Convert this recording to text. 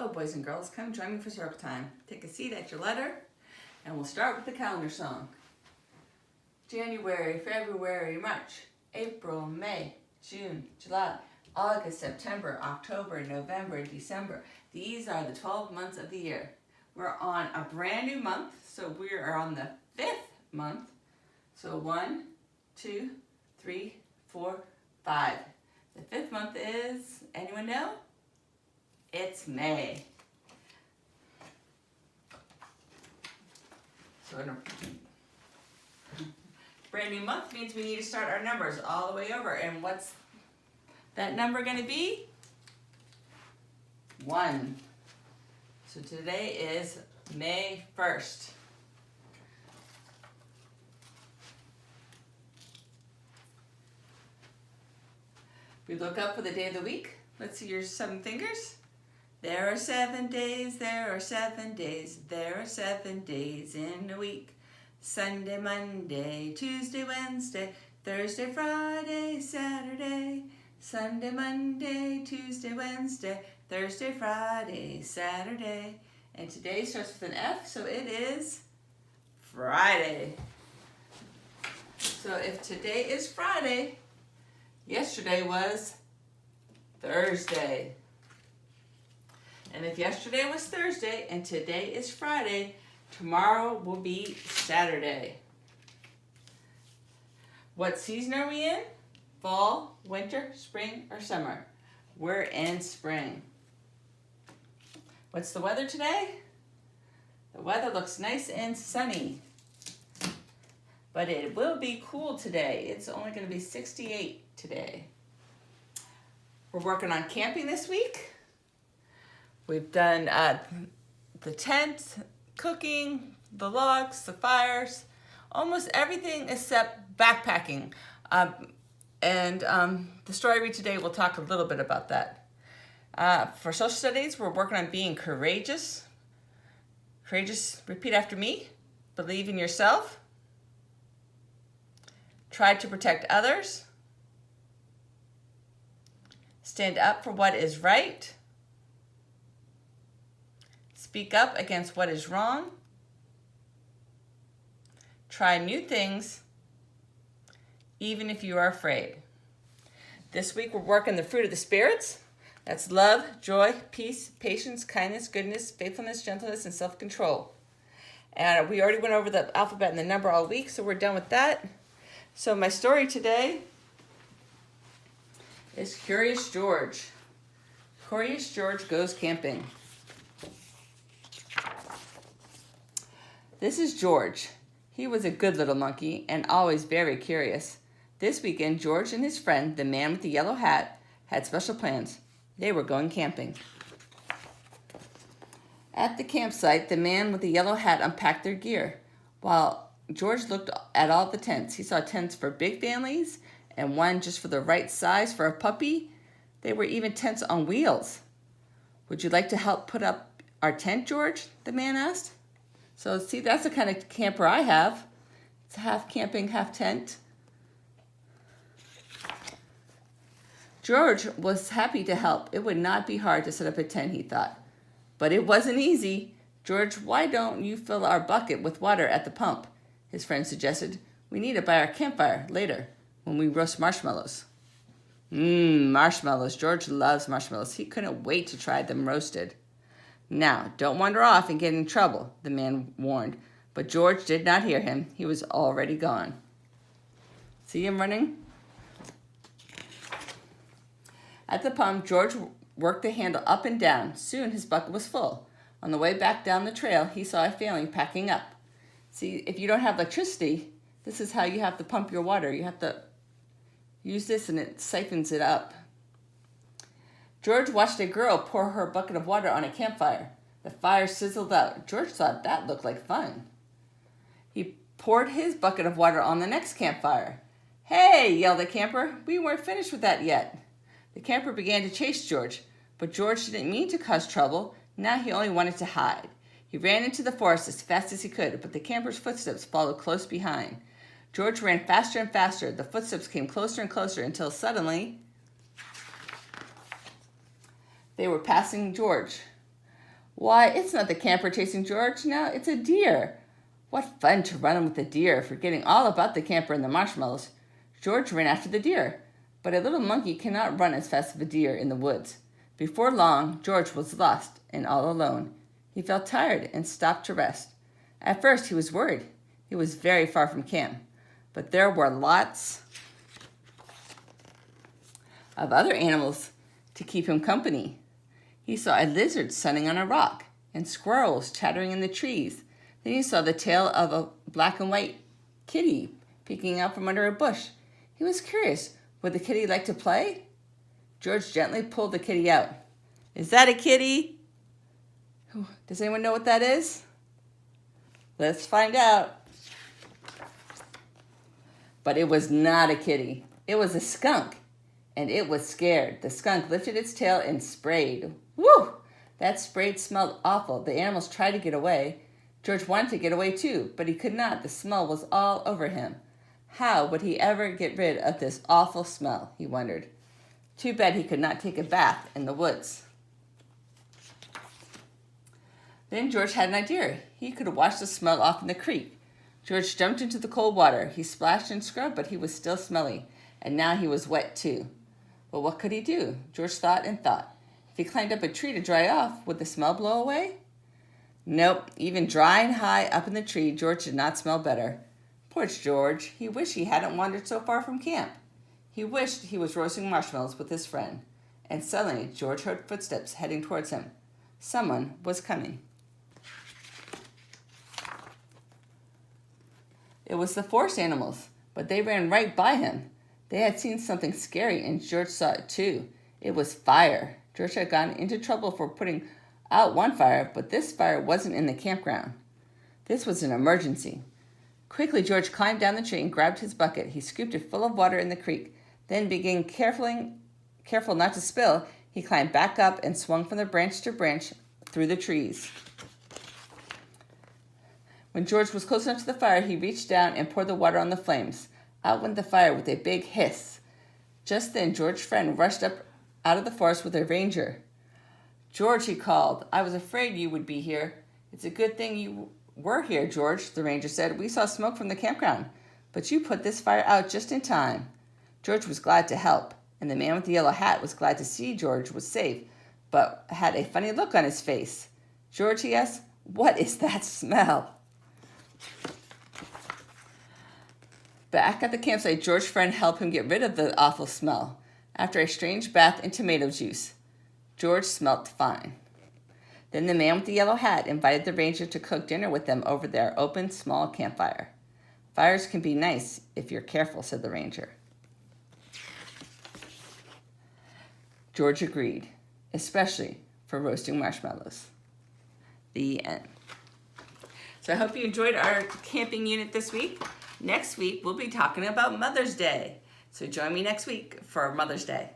Hello, boys and girls. Come join me for circle time. Take a seat at your letter, and we'll start with the calendar song. January, February, March, April, May, June, July, August, September, October, November, December. These are the 12 months of the year. We're on a brand new month, so we are on the 5th month. So 1, 2, 3, 4, 5. The 5th month is, anyone know? It's May. So in a brand new month means we need to start our numbers all the way over. And what's that number going to be? 1. So today is May 1st. We look up for the day of the week. Let's see your 7 fingers. There are 7 days, there are 7 days, there are 7 days in a week. Sunday, Monday, Tuesday, Wednesday, Thursday, Friday, Saturday. Sunday, Monday, Tuesday, Wednesday, Thursday, Friday, Saturday. And today starts with an F, so it is Friday. So if today is Friday, yesterday was Thursday. And if yesterday was Thursday and today is Friday, tomorrow will be Saturday. What season are we in? Fall, winter, spring, or summer? We're in spring. What's the weather today? The weather looks nice and sunny. But it will be cool today. It's only going to be 68 today. We're working on camping this week. We've done the tent, cooking, the logs, the fires, almost everything except backpacking. The story I read today will talk a little bit about that. For social studies, we're working on being courageous. Courageous, repeat after me. Believe in yourself. Try to protect others. Stand up for what is right. Speak up against what is wrong. Try new things, even if you are afraid. This week we're working the fruit of the spirits. That's love, joy, peace, patience, kindness, goodness, faithfulness, gentleness, and self-control. And we already went over the alphabet and the number all week, so we're done with that. So my story today is Curious George. Curious George goes camping. This is George. He was a good little monkey and always very curious. This weekend, George and his friend, the man with the yellow hat, had special plans. They were going camping. At the campsite, the man with the yellow hat unpacked their gear. While George looked at all the tents, he saw tents for big families and one just for the right size for a puppy. They were even tents on wheels. Would you like to help put up our tent, George? The man asked. So see, that's the kind of camper I have. It's half camping, half tent. George was happy to help. It would not be hard to set up a tent, he thought. But it wasn't easy. George, why don't you fill our bucket with water at the pump? His friend suggested. We need it by our campfire later when we roast marshmallows. Marshmallows. George loves marshmallows. He couldn't wait to try them roasted. Now, don't wander off and get in trouble, the man warned. But George did not hear him. He was already gone. See him running? At the pump, George worked the handle up and down. Soon his bucket was full. On the way back down the trail, he saw a family packing up. See, if you don't have electricity, this is how you have to pump your water. You have to use this and it siphons it up. George watched a girl pour her bucket of water on a campfire. The fire sizzled out. George thought that looked like fun. He poured his bucket of water on the next campfire. Hey, yelled the camper. We weren't finished with that yet. The camper began to chase George, but George didn't mean to cause trouble. Now he only wanted to hide. He ran into the forest as fast as he could, but the camper's footsteps followed close behind. George ran faster and faster. The footsteps came closer and closer until suddenly they were passing George. Why, it's not the camper chasing George now, it's a deer. What fun to run with the deer, forgetting all about the camper and the marshmallows. George ran after the deer, but a little monkey cannot run as fast as a deer in the woods. Before long, George was lost and all alone. He felt tired and stopped to rest. At first, he was worried. He was very far from camp, but there were lots of other animals to keep him company. He saw a lizard sunning on a rock and squirrels chattering in the trees. Then he saw the tail of a black and white kitty peeking out from under a bush. He was curious. Would the kitty like to play? George gently pulled the kitty out. Is that a kitty? Does anyone know what that is? Let's find out. But it was not a kitty. It was a skunk, and it was scared. The skunk lifted its tail and sprayed. Woo! That spray smelled awful. The animals tried to get away. George wanted to get away too, but he could not. The smell was all over him. How would he ever get rid of this awful smell, he wondered. Too bad he could not take a bath in the woods. Then George had an idea. He could wash the smell off in the creek. George jumped into the cold water. He splashed and scrubbed, but he was still smelly, and now he was wet too. Well, what could he do? George thought and thought. If he climbed up a tree to dry off, would the smell blow away? Nope, even dry and high up in the tree, George did not smell better. Poor George, he wished he hadn't wandered so far from camp. He wished he was roasting marshmallows with his friend, and suddenly George heard footsteps heading towards him. Someone was coming. It was the forest animals, but they ran right by him. They had seen something scary, and George saw it too. It was fire. George had gotten into trouble for putting out one fire, but this fire wasn't in the campground. This was an emergency. Quickly, George climbed down the tree and grabbed his bucket. He scooped it full of water in the creek, then being careful not to spill, he climbed back up and swung from the branch to branch through the trees. When George was close enough to the fire, he reached down and poured the water on the flames. Out went the fire with a big hiss. Just then, George's friend rushed up out of the forest with a ranger. George, he called, I was afraid you would be here. It's a good thing you were here, George, the ranger said. We saw smoke from the campground, but you put this fire out just in time. George was glad to help, and the man with the yellow hat was glad to see George was safe, but had a funny look on his face. George, he asked, what is that smell? Back at the campsite, George's friend helped him get rid of the awful smell. After a strange bath in tomato juice, George smelt fine. Then the man with the yellow hat invited the ranger to cook dinner with them over their open, small campfire. Fires can be nice if you're careful, said the ranger. George agreed, especially for roasting marshmallows. The end. So I hope you enjoyed our camping unit this week. Next week, we'll be talking about Mother's Day. So join me next week for Mother's Day.